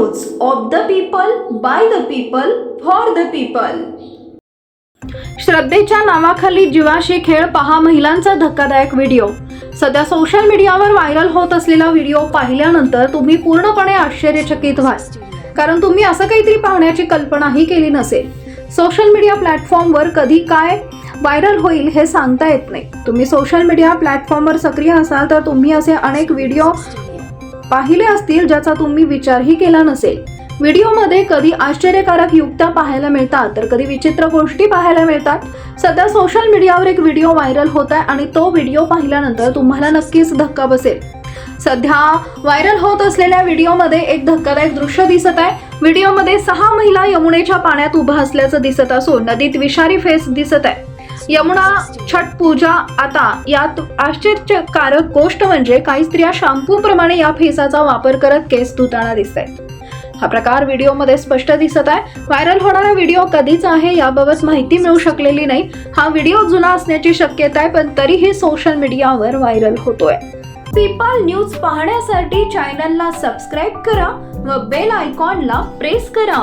News of the people, by the people, for the people. श्रद्धेच्या नावाखाली जीवाशी खेळ पहा महिलांचा धक्कादायक व्हिडिओ. सध्या सोशल मीडियावर व्हायरल होत असलेला व्हिडिओ पाहिल्यानंतर तुम्ही पूर्णपणे आश्चर्यचकित व्हाल, कारण तुम्ही असं काहीतरी पाहण्याची कल्पनाही केली नसेल. सोशल मीडिया प्लॅटफॉर्मवर कधी काय व्हायरल होईल हे सांगता येत नाही. तुम्ही सोशल मीडिया प्लॅटफॉर्मवर सक्रिय असाल तर तुम्ही असे अनेक व्हिडिओ पाहिले असतील ज्याचा तुम्ही विचारही केला नसेल. व्हिडिओमध्ये कधी आश्चर्यकारक युक्त्या पाहायला मिळतात तर कधी विचित्र गोष्टी पाहायला मिळतात. सध्या सोशल मीडियावर एक व्हिडिओ व्हायरल होत आहे आणि तो व्हिडिओ पाहिल्यानंतर तुम्हाला नक्कीच धक्का बसेल. सध्या व्हायरल होत असलेल्या व्हिडिओमध्ये एक धक्कादायक दृश्य दिसत आहे. व्हिडिओमध्ये 6 महिला यमुनेच्या पाण्यात उभा असल्याचं दिसत असून नदीत विषारी फेस दिसत आहे. यमुना छठ पूजा. आता यात आश्चर्यकारक गोष्ट म्हणजे काही स्त्रिया शॅम्पू प्रमाणे या फेसाचा वापर करत केस धुताना दिसत आहेत. हा प्रकार व्हिडिओमध्ये स्पष्ट दिसत आहे. व्हायरल होणारा व्हिडिओ कधीचा आहे याबाबत माहिती मिळू शकलेली नाही. हा व्हिडिओ जुना असण्याची शक्यता आहे, पण तरीही सोशल मीडियावर व्हायरल होतोय. पीपल न्यूज पाहण्यासाठी चॅनलला सबस्क्राईब करा व बेल आयकॉनला प्रेस करा.